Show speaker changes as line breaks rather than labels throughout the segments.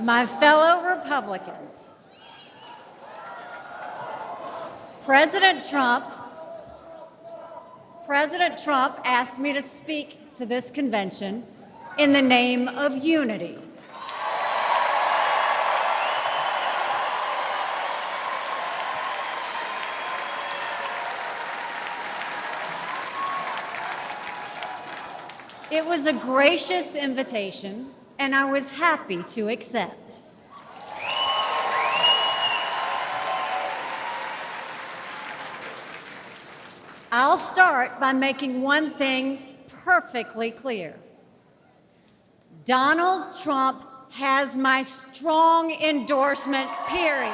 My fellow Republicans, President Trump asked me to speak to this convention in the name of unity. It was a gracious invitation, and I was happy to accept. I'll start by making one thing perfectly clear. Donald Trump has my strong endorsement, period.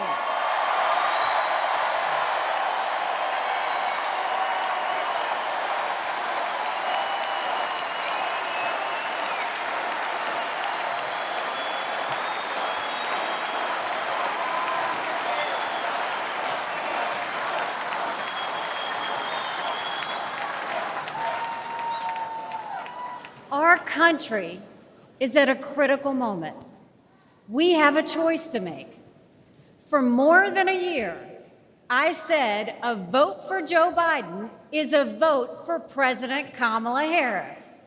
Our country is at a critical moment. We have a choice to make. For more than a year, I said a vote for Joe Biden is a vote for President Kamala Harris.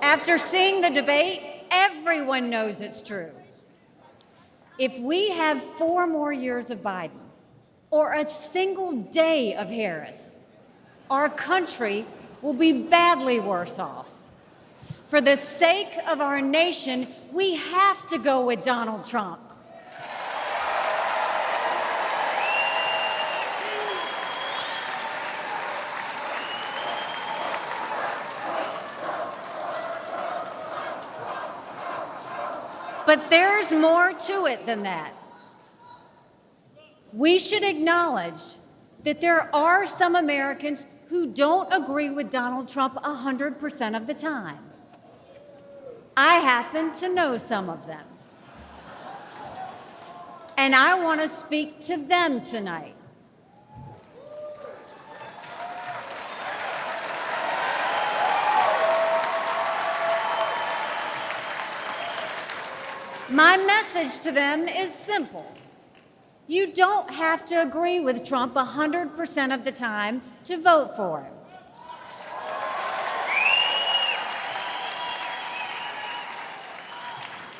After seeing the debate, everyone knows it's true. If we have 4 more years of Biden or a single day of Harris, our country will be badly worse off. For the sake of our nation, we have to go with Donald Trump. But there's more to it than that. We should acknowledge that there are some Americans who don't agree with Donald Trump 100% of the time. I happen to know some of them. And I want to speak to them tonight. My message to them is simple. You don't have to agree with Trump 100% of the time to vote for him.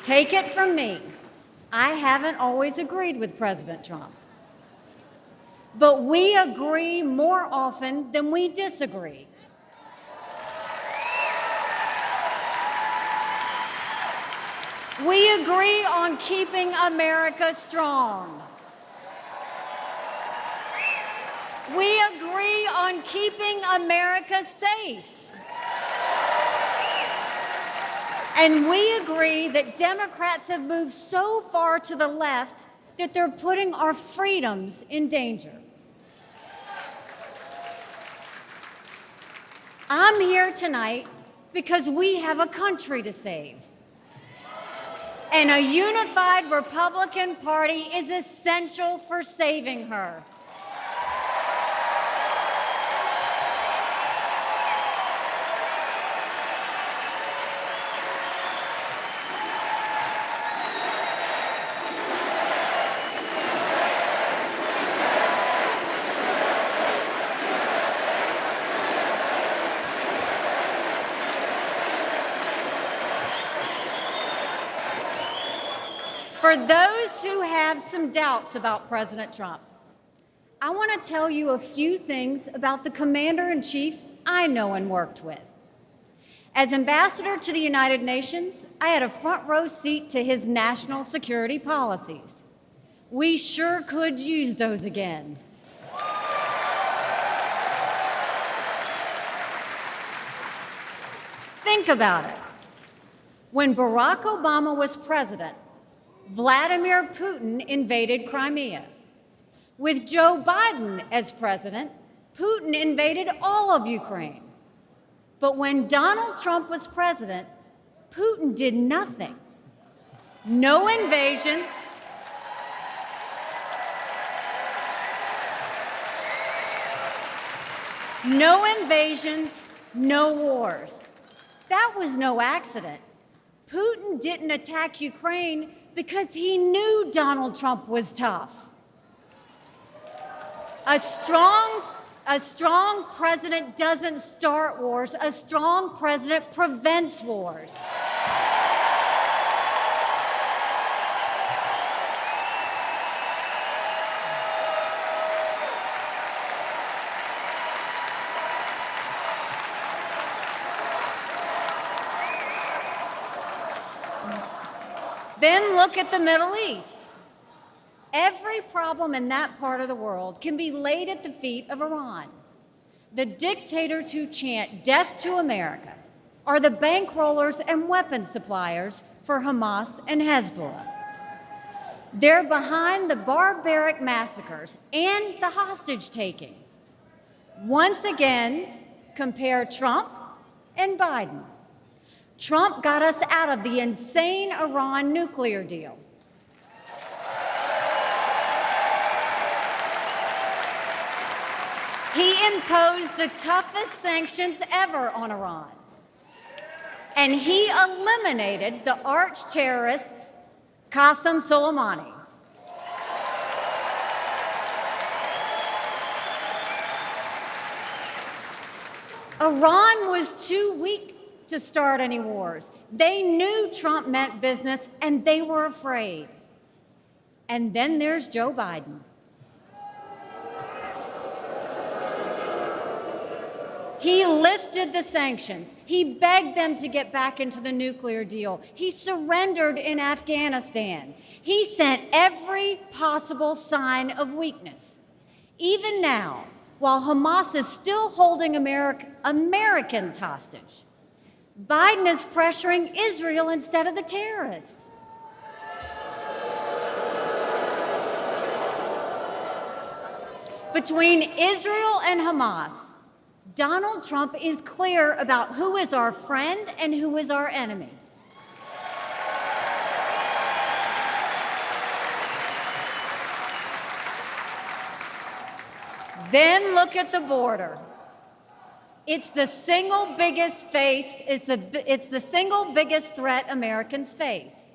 Take it from me, I haven't always agreed with President Trump. But we agree more often than we disagree. We agree on keeping America strong. We agree on keeping America safe. And we agree that Democrats have moved so far to the left that they're putting our freedoms in danger. I'm here tonight because we have a country to save. And a unified Republican Party is essential for saving her. For those who have some doubts about President Trump, I want to tell you a few things about the Commander-in-Chief I know and worked with. As ambassador to the United Nations, I had a front row seat to his national security policies. We sure could use those again. Think about it. When Barack Obama was president, Vladimir Putin invaded Crimea. With Joe Biden as president, Putin invaded all of Ukraine. But when Donald Trump was president, Putin did nothing. No invasions. No wars. That was no accident. Putin Putin didn't attack Ukraine because he knew Donald Trump was tough. A strong president doesn't start wars. A strong president prevents wars. Then look at the Middle East. Every problem in that part of the world can be laid at the feet of Iran. The dictators who chant death to America are the bankrollers and weapons suppliers for Hamas and Hezbollah. They're behind the barbaric massacres and the hostage-taking. Once again, compare Trump and Biden. Trump got us out of the insane Iran nuclear deal. He imposed the toughest sanctions ever on Iran. And he eliminated the arch-terrorist Qasem Soleimani. Iran was too weak to start any wars. They knew Trump meant business, and they were afraid. And then there's Joe Biden. He lifted the sanctions. He begged them to get back into the nuclear deal. He surrendered in Afghanistan. He sent every possible sign of weakness. Even now, while Hamas is still holding Americans hostage, Biden is pressuring Israel instead of the terrorists. Between Israel and Hamas, Donald Trump is clear about who is our friend and who is our enemy. Then look at the border. It's the single biggest threat Americans face.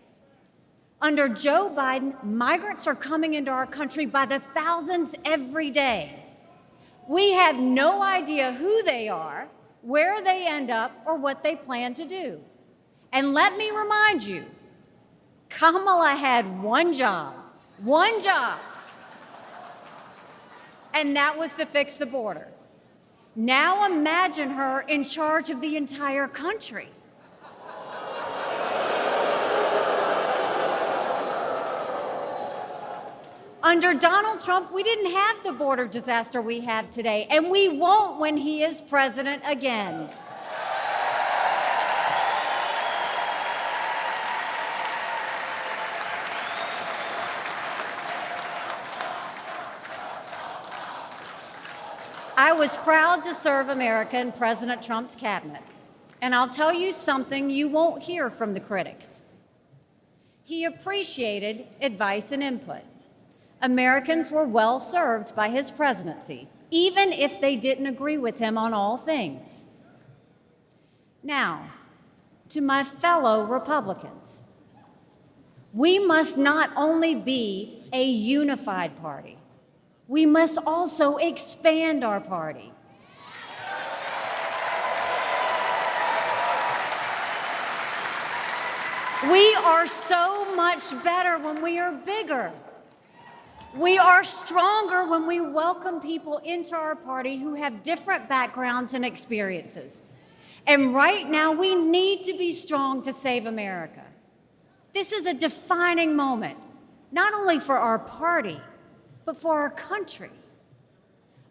Under Joe Biden, migrants are coming into our country by the thousands every day. We have no idea who they are, where they end up, or what they plan to do. And let me remind you, Kamala had one job, and that was to fix the border. Now imagine her in charge of the entire country. Under Donald Trump, we didn't have the border disaster we have today, and we won't when he is president again. I was proud to serve America in President Trump's cabinet, and I'll tell you something you won't hear from the critics. He appreciated advice and input. Americans were well served by his presidency, even if they didn't agree with him on all things. Now, to my fellow Republicans, we must not only be a unified party, we must also expand our party. We are so much better when we are bigger. We are stronger when we welcome people into our party who have different backgrounds and experiences. And right now, we need to be strong to save America. This is a defining moment, not only for our party, but for our country.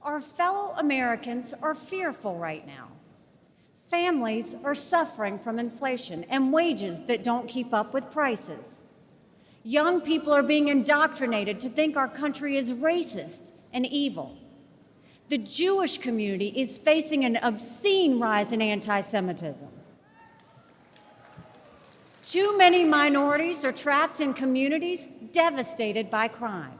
Our fellow Americans are fearful right now. Families are suffering from inflation and wages that don't keep up with prices. Young people are being indoctrinated to think our country is racist and evil. The Jewish community is facing an obscene rise in anti-Semitism. Too many minorities are trapped in communities devastated by crime.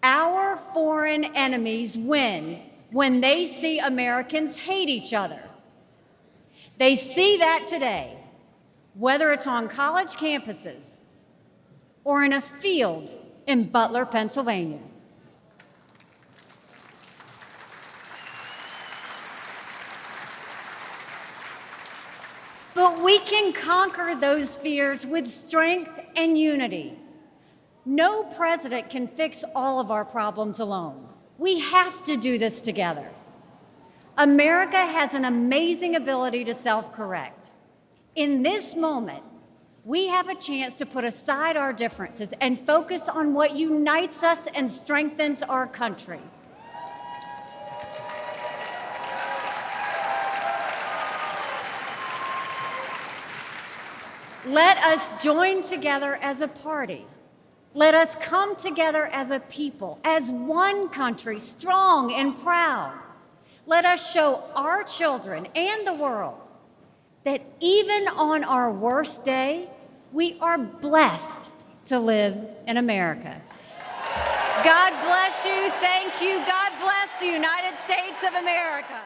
Our foreign enemies win when they see Americans hate each other. They see that today. whether it's on college campuses or in a field in Butler, Pennsylvania. But we can conquer those fears with strength and unity. No president can fix all of our problems alone. We have to do this together. America has an amazing ability to self-correct. In this moment, we have a chance to put aside our differences and focus on what unites us and strengthens our country. Let us join together as a party. Let us come together as a people, as one country, strong and proud. Let us show our children and the world that even on our worst day, we are blessed to live in America. God bless you. Thank you. God bless the United States of America.